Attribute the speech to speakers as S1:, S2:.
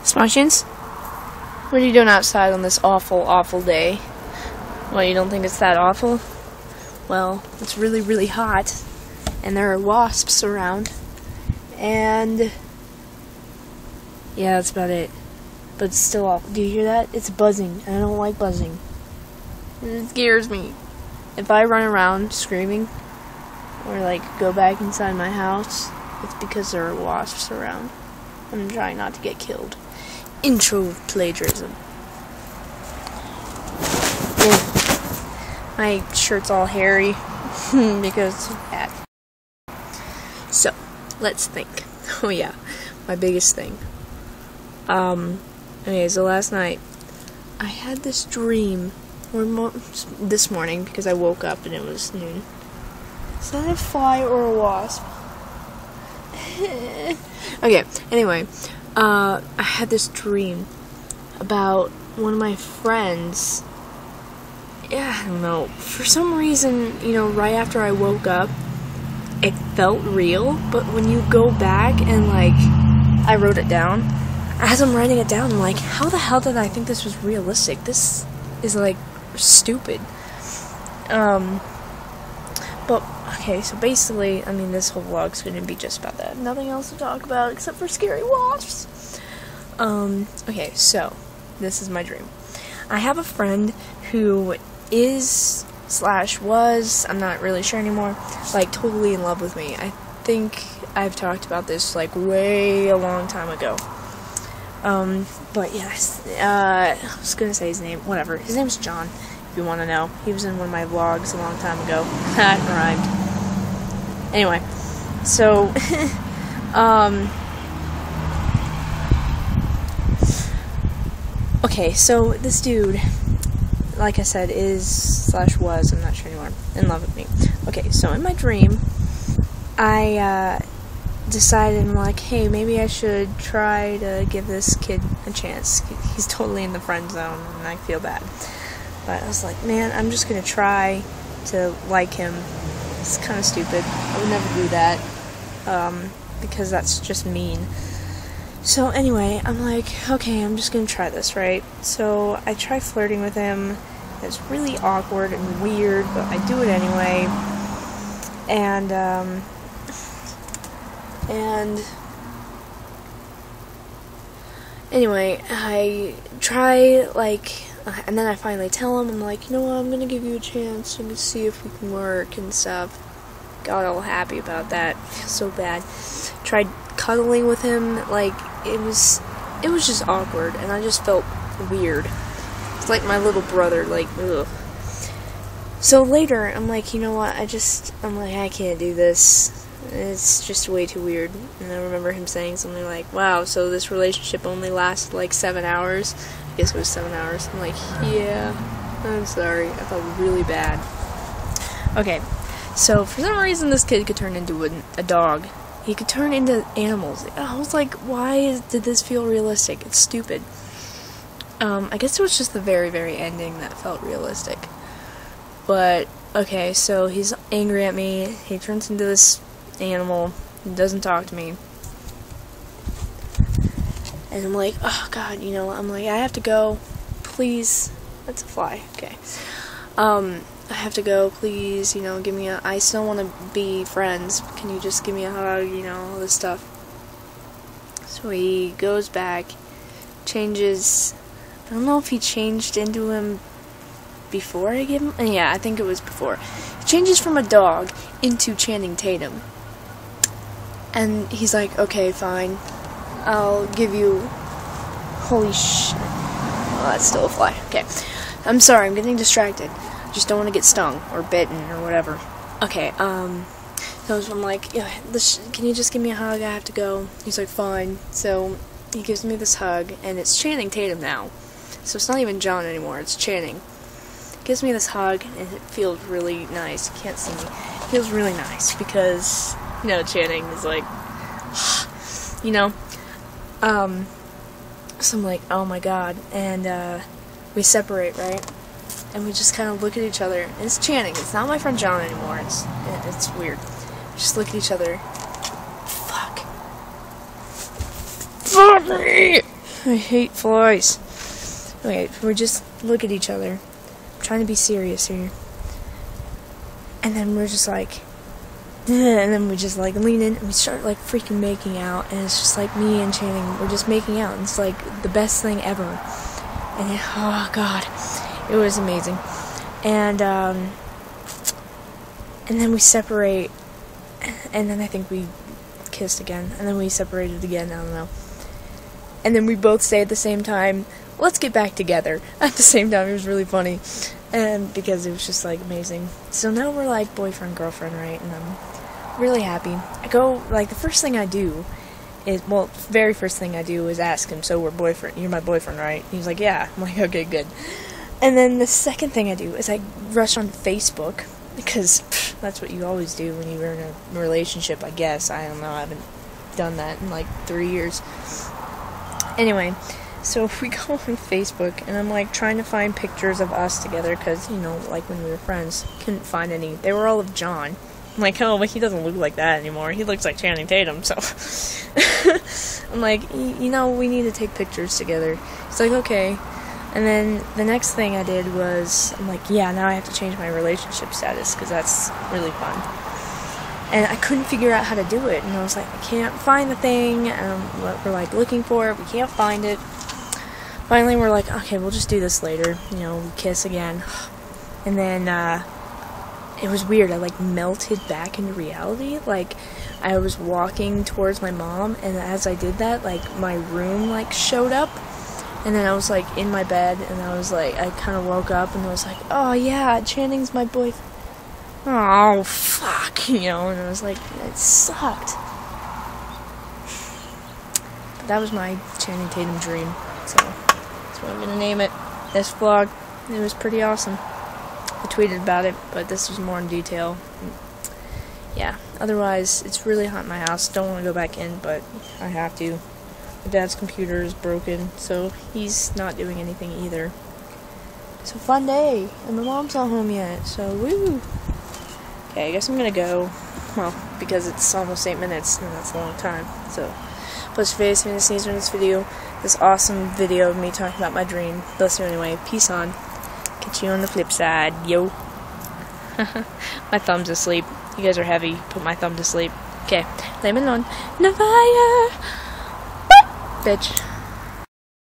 S1: Smushins? What are you doing outside on this awful, awful day? Well, you don't think it's that awful? Well, it's really, really hot, and there are wasps around, and yeah, that's about it. But it's still awful. Do you hear that? It's buzzing, and I don't like buzzing. It scares me. If I run around screaming, or like go back inside my house, it's because there are wasps around. I'm trying not to get killed. Intro plagiarism. My shirt's all hairy because of that. So, let's think. Oh yeah, my biggest thing. Okay, so last night I had this dream, or this morning because I woke up and it was noon. Is that a fly or a wasp? Okay, anyway, I had this dream about one of my friends. Yeah, I don't know. For some reason, right after I woke up, it felt real, but when you go back and, I wrote it down, as I'm writing it down, I'm like, how the hell did I think this was realistic? This is, stupid. But, okay, so basically, this whole vlog's gonna be just about that. Nothing else to talk about except for scary wasps. Okay, so, this is my dream. I have a friend who is, / was, I'm not really sure anymore, totally in love with me. I think I've talked about this, way a long time ago. But yes, I was gonna say his name, whatever. His name's John, if you want to know. He was in one of my vlogs a long time ago. That rhymed. Anyway, so, okay, so this dude, like I said, is / was, I'm not sure anymore, in love with me. Okay, so in my dream, I, decided, I'm like, hey, maybe I should try to give this kid a chance. He's totally in the friend zone, and I feel bad. But I was like, man, I'm just gonna try to like him. It's kind of stupid. I would never do that, because that's just mean. So anyway, I'm like, okay, I'm just gonna try this, right? So I try flirting with him. It's really awkward and weird, but I do it anyway. And anyway, I try, and then I finally tell him, I'm like, you know what, I'm gonna give you a chance and see if we can work and stuff. Got all happy about that. I feel so bad. Tried cuddling with him, it was just awkward, and I just felt weird. It's like my little brother, ugh. So later, I'm like, you know what, I can't do this. It's just way too weird. And I remember him saying something like, wow, so this relationship only lasted 7 hours? I guess it was 7 hours. I'm like, yeah, I'm sorry. I felt really bad. Okay, so for some reason this kid could turn into a dog. He could turn into animals. I was like, why did this feel realistic? It's stupid. I guess it was just the very, very ending that felt realistic. But, okay, so he's angry at me. He turns into this animal. He doesn't talk to me. And I'm like, oh god, I have to go. Please. That's a fly. Okay. I have to go. Please, give me I still want to be friends. Can you just give me a hug? All this stuff. So he goes back, changes. I don't know if he changed into him before I gave him. Yeah, I think it was before. He changes from a dog into Channing Tatum. And he's like, okay, fine. I'll give you... Holy shit. Oh, that's still a fly. Okay. I'm sorry, I'm getting distracted. I just don't want to get stung or bitten or whatever. Okay, so I'm like, yeah, can you just give me a hug? I have to go. He's like, fine. So he gives me this hug, and it's Channing Tatum now. So it's not even John anymore, it's Channing. He gives me this hug, and it feels really nice. You can't see me. It feels really nice because... Channing is like, so I'm like, oh my god, and, we separate, right, and we just kind of look at each other, and it's Channing, it's not my friend John anymore, it's weird, we just look at each other, fuck me, I hate flies. Okay, we just look at each other. I'm trying to be serious here. And then we're just like, and then we just like lean in and we start like freaking making out, and it's just like me and Channing, we're just making out, and it's like the best thing ever. And it, oh god, it was amazing. And then we separate, and then I think we kissed again, and then we separated again, I don't know. And then we both say at the same time, let's get back together. At the same time, it was really funny. And because it was just like amazing. So now we're like boyfriend, girlfriend, right? And I'm really happy. I go, like, the first thing I do is, well, very first thing I do is ask him, so we're boyfriend, you're my boyfriend, right? He's like, yeah. I'm like, okay, good. And then the second thing I do is I rush on Facebook, because that's what you always do when you're in a relationship, I guess. I don't know, I haven't done that in like 3 years. Anyway, so we go on Facebook, and I'm like trying to find pictures of us together, because, you know, like when we were friends, couldn't find any. They were all of John. I'm like, oh, but he doesn't look like that anymore. He looks like Channing Tatum, so. I'm like, you know, we need to take pictures together. He's like, okay. And then the next thing I did was, I'm like, yeah, now I have to change my relationship status, because that's really fun. And I couldn't figure out how to do it, and I was like, I can't find the thing, what we're like looking for, we can't find it. Finally, we're like, okay, we'll just do this later, you know, we kiss again. And then, it was weird, I like melted back into reality. Like, I was walking towards my mom, and as I did that, like, my room, like, showed up. And then I was, like, in my bed, and I was, like, I kind of woke up, and I was like, oh, yeah, Channing's my boyfriend. Oh, fuck, you know, and I was like, it sucked. But that was my Channing Tatum dream, so that's what I'm gonna name it. This vlog, it was pretty awesome. I tweeted about it, but this was more in detail. Yeah, otherwise, it's really hot in my house. Don't want to go back in, but I have to. My dad's computer is broken, so he's not doing anything either. It's a fun day, and my mom's not home yet, so woo! Okay, I guess I'm gonna go. Well, because it's almost 8 minutes, and that's a long time. So, post your face, if you see this video, this awesome video of me talking about my dream. But anyway, peace on. Catch you on the flip side, yo. My thumb's asleep. You guys are heavy. Put my thumb to sleep. Okay, leave me alone. No fire, bitch.